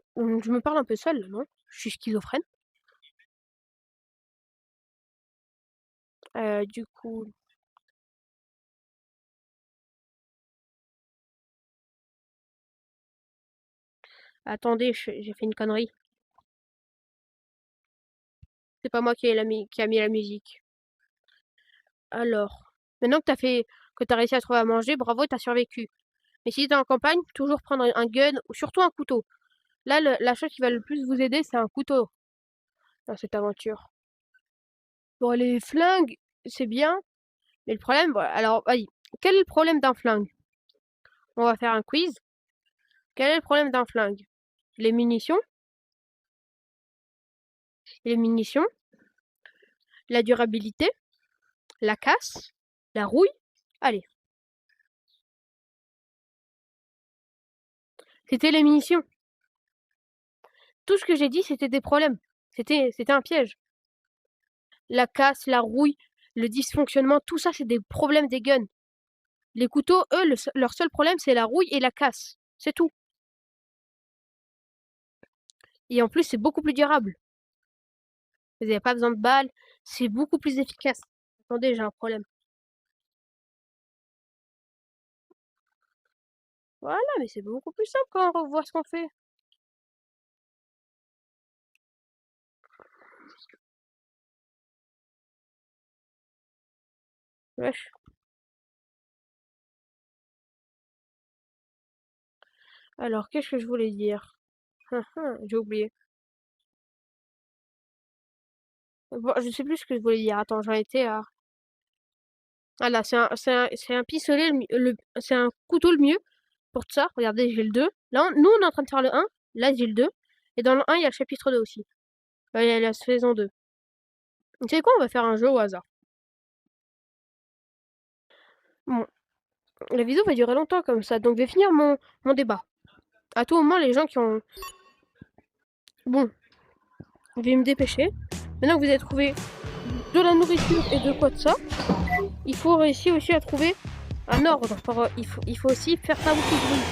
me parle un peu seule, là, non? Je suis schizophrène. Du coup... Attendez, j'ai fait une connerie. C'est pas moi qui a mis la musique. Alors, maintenant que t'as réussi à trouver à manger, bravo, t'as survécu. Mais si t'es en campagne, toujours prendre un gun ou surtout un couteau. Là, la chose qui va le plus vous aider, c'est un couteau dans cette aventure. Bon, les flingues, c'est bien, mais le problème, voilà. Alors, vas-y. Quel est le problème d'un flingue? On va faire un quiz. Quel est le problème d'un flingue? Les munitions. Les munitions. La durabilité. La casse. La rouille. Allez. C'était les munitions. Tout ce que j'ai dit, c'était des problèmes. C'était un piège. La casse, la rouille, le dysfonctionnement, tout ça, c'est des problèmes des guns. Les couteaux, eux, leur seul problème, c'est la rouille et la casse. C'est tout. Et en plus, c'est beaucoup plus durable. Vous n'avez pas besoin de balles. C'est beaucoup plus efficace. Attendez, j'ai un problème. Voilà, mais c'est beaucoup plus simple quand on revoit ce qu'on fait. Wesh. Alors, qu'est-ce que je voulais dire? J'ai oublié. Bon, je sais plus ce que je voulais dire. Attends, j'en étais à... Ah là, c'est un pistolet, c'est un couteau le mieux pour tout ça. Regardez, j'ai le 2. Là, nous, on est en train de faire le 1. Là, j'ai le 2. Et dans le 1, il y a le chapitre 2 aussi. Il y a la saison 2. Vous savez quoi? On va faire un jeu au hasard. Bon, la vidéo va durer longtemps comme ça, donc je vais finir mon débat. À tout moment, les gens qui ont... Bon, je vais me dépêcher. Maintenant que vous avez trouvé de la nourriture et de quoi de ça, il faut réussir aussi à trouver un ordre. Il faut aussi faire pas beaucoup de bruit.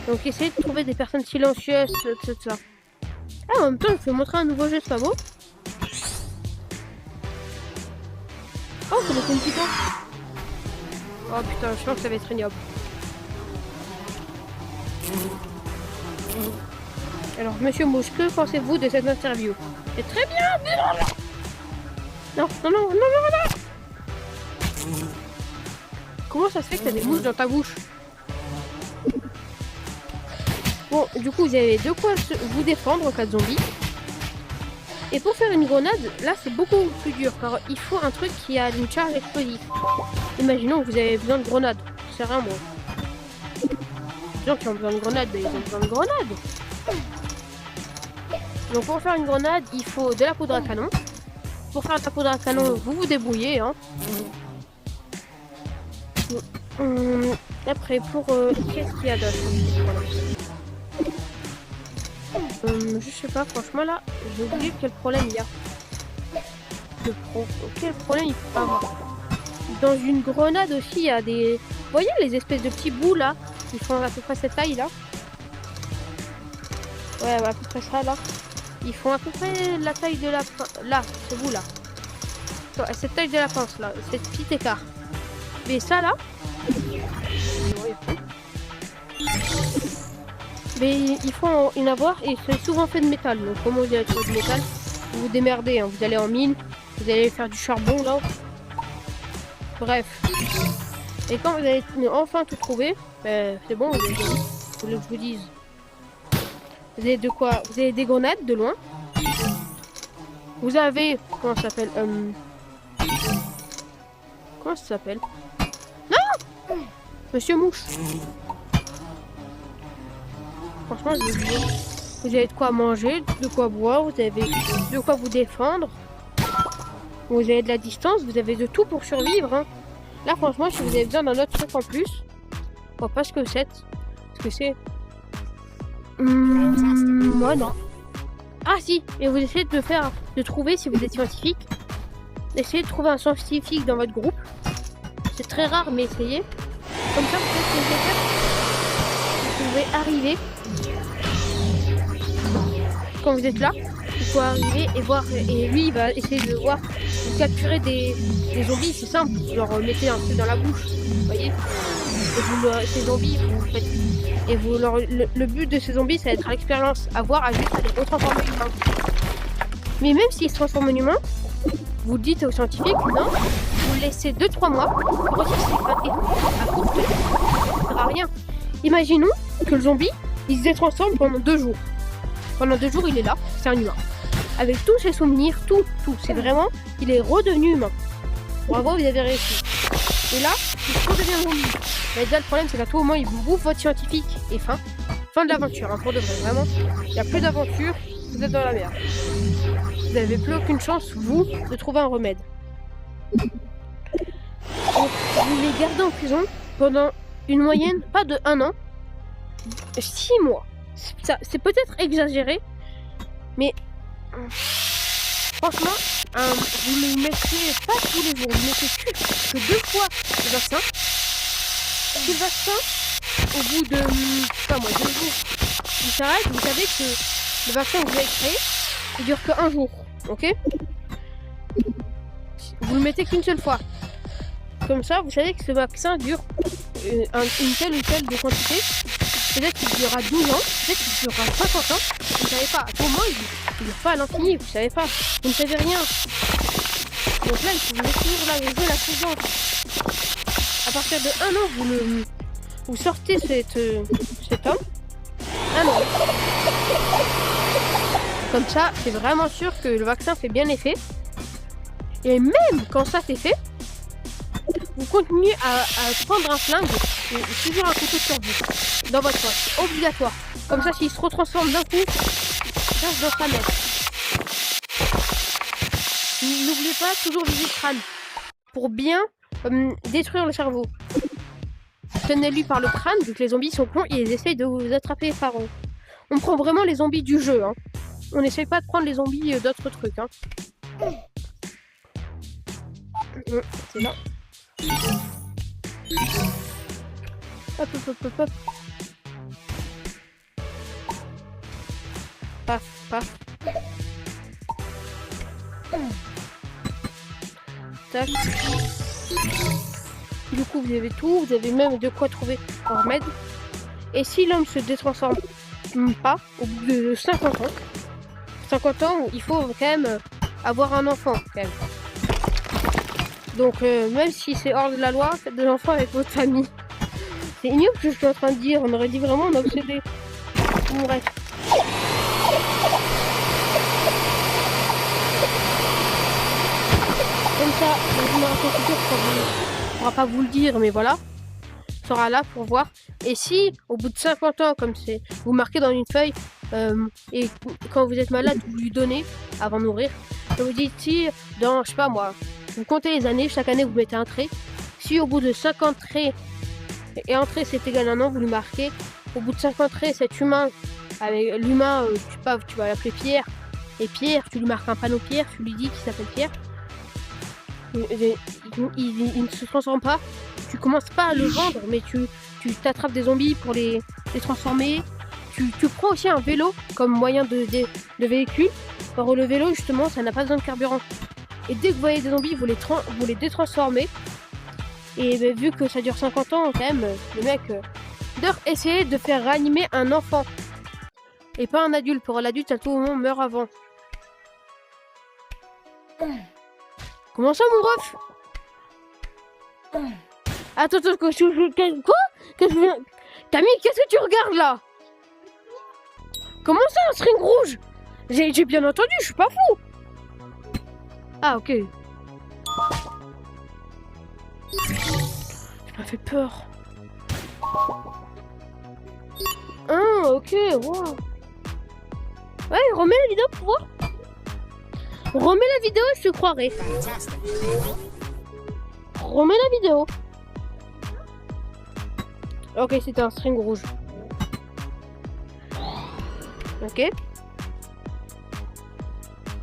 Donc essayez de trouver des personnes silencieuses, tout ça. Ah, en même temps, je vais montrer un nouveau jeu, c'est pas beau? Oh, c'est le computer. Oh putain, je pense que ça va être ignoble. Alors, monsieur Mouche, que pensez-vous de cette interview? C'est très bien. Non, non, non, non, non, non. Comment ça se fait que t'as des mouches dans ta bouche? Bon, du coup, vous avez de quoi vous défendre en cas de zombie. Et pour faire une grenade, là, c'est beaucoup plus dur, car il faut un truc qui a une charge explosive. Imaginons que vous avez besoin de grenades. C'est rien, moi. Les gens qui ont besoin de grenades, ben, ils ont besoin de grenades. Donc pour faire une grenade, il faut de la poudre à canon. Pour faire de la poudre à canon, vous vous débrouillez. Hein. Après, pour... qu'est-ce qu'il y a d'autre? Je sais pas, franchement là, j'ai oublié quel problème il y a. Quel problème il peut avoir? Dans une grenade aussi, il y a des... Vous voyez les espèces de petits bouts là? Ils font à peu près cette taille là. Ouais, à peu près ça là. Ils font à peu près la taille de la... Là, ce bout là. Cette taille de la pince là, cet petit écart. Mais ça là... Mais il faut en avoir et c'est souvent fait de métal. Donc comment vous allez trouver du métal? Vous vous démerdez, hein. Vous allez en mine, vous allez faire du charbon là. Bref. Et quand vous allez enfin tout trouver, ben, c'est bon, vous voulez que je vous dise. Vous avez de quoi? Vous avez des grenades de loin. Vous avez... Comment ça s'appelle? Comment ça s'appelle? Non! Monsieur Mouche. Franchement, je veux dire, vous avez de quoi manger, de quoi boire, vous avez de quoi vous défendre. Vous avez de la distance, vous avez de tout pour survivre. Hein. Là, franchement, si vous avez besoin d'un autre truc en plus, je vois pas ce que c'est. Ce que c'est. Moi, non. Ah, si! Et vous essayez de trouver, si vous êtes scientifique, essayez de trouver un scientifique dans votre groupe. C'est très rare, mais essayez. Comme ça, vous pouvez arriver. Quand vous êtes là, il faut arriver et voir. Et lui, il va essayer de voir, de capturer des zombies. C'est simple, vous leur mettez un truc dans la bouche. Vous voyez? Et ces zombies, vous faites. Et le but de ces zombies, c'est d'être à l'expérience, à voir, à juste à les retransformer en humains. Mais même s'ils se transforment en humains, vous dites aux scientifiques, non, vous laissez 2-3 mois pour ressusciter à courte durée. Ça sert à rien. Imaginons que le zombie, il se détransforme pendant 2 jours. Pendant 2 jours, il est là, c'est un humain. Avec tous ses souvenirs, tout. C'est vraiment, il est redevenu humain. Bravo, vous avez réussi. Et là, il redevient zombie. Mais déjà, le problème, c'est qu'à tout moment, il vous bouffe votre scientifique et fin. Fin de l'aventure, hein, pour de vrai, vraiment. Il n'y a plus d'aventure, vous êtes dans la merde. Vous n'avez plus aucune chance, vous, de trouver un remède. Donc, vous les gardez en prison pendant une moyenne, pas de 1 an, 6 mois. C'est peut-être exagéré, mais franchement, vous ne mettez pas tous les jours, vous mettez que 2 fois le vaccin. Si le vaccin, au bout de, pas moi, 2 jours, il s'arrête, vous savez que le vaccin que vous avez créé, il dure que 1 jour, ok? Vous le mettez qu'une seule fois. Comme ça, vous savez que ce vaccin dure une telle ou telle de quantité. Peut-être qu'il durera 12 ans, peut-être qu'il durera 50 ans. Vous ne savez pas. À tout moment, il ne dure pas à l'infini. Vous ne savez pas. Vous ne savez rien. Donc là, il faut toujours la jouer la saison. À partir de 1 an, vous sortez cet homme. 1 an. Comme ça, c'est vraiment sûr que le vaccin fait bien effet. Et même quand ça c'est fait, vous continuez à prendre un flingue ou toujours un couteau sur vous, dans votre poche, obligatoire. Comme ça, s'il se retransforme d'un coup, ça reste dans sa mère. N'oubliez pas, toujours viser le crâne, pour bien détruire le cerveau. Tenez-lui par le crâne, vu que les zombies sont cons, et ils essayent de vous attraper par eux. On prend vraiment les zombies du jeu, hein. On n'essaye pas de prendre les zombies d'autres trucs, hein. C'est là. Hop, hop, hop, hop, hop. Paf, paf. Tac. Du coup, vous avez tout. Vous avez même de quoi trouver un remède. Et si l'homme se détransforme pas, au bout de 50 ans, il faut quand même avoir un enfant, quand même. Donc, même si c'est hors de la loi, faites des enfants avec votre famille. C'est ignoble ce que je suis en train de dire. On aurait dit vraiment on est obsédé. Bon, bref. Comme ça, la génération future ne pourra pas vous le dire, mais voilà. Sera là pour voir. Et si, au bout de 50 ans, comme c'est, vous marquez dans une feuille, et quand vous êtes malade, vous lui donnez avant de mourir. Et vous dites si, dans, je sais pas moi, vous comptez les années, chaque année vous mettez un trait. Si au bout de 50 traits, et un trait c'est égal à un an, vous lui marquez. Au bout de 50 traits, cet humain, avec l'humain, tu vas l'appeler Pierre. Et Pierre, tu lui marques un panneau Pierre, tu lui dis qu'il s'appelle Pierre. Il ne se transforme pas. Tu commences pas à le vendre, mais tu t'attrapes des zombies pour les transformer. Tu prends aussi un vélo comme moyen de véhicule. Alors le vélo, justement, ça n'a pas besoin de carburant. Et dès que vous voyez des zombies, vous les détransformez. Et ben, vu que ça dure 50 ans, quand même, le mec doit essayer de faire réanimer un enfant. Et pas un adulte. Pour l'adulte, à tout moment, meurt avant. Comment ça, mon ref? Attends, quoi? Camille, qu'est-ce que tu regardes là? Comment ça, un string rouge? J'ai bien entendu, je suis pas fou. Ah, ok. Ça m'a fait peur. Ah, ok, wow. Ouais, remets la vidéo pour voir. Remets la vidéo, je te croirai. Remets la vidéo. Ok, c'était un string rouge. Ok.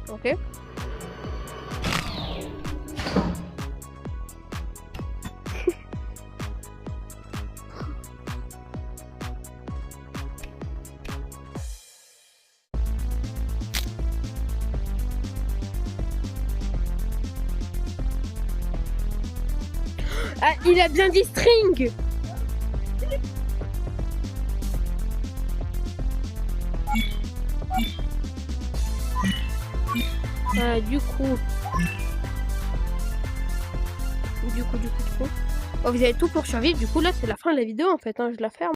Ok. Ah, il a bien dit string. Du coup. Oh, vous avez tout pour survivre. Du coup, là, c'est la fin de la vidéo, en fait. Hein, je la ferme.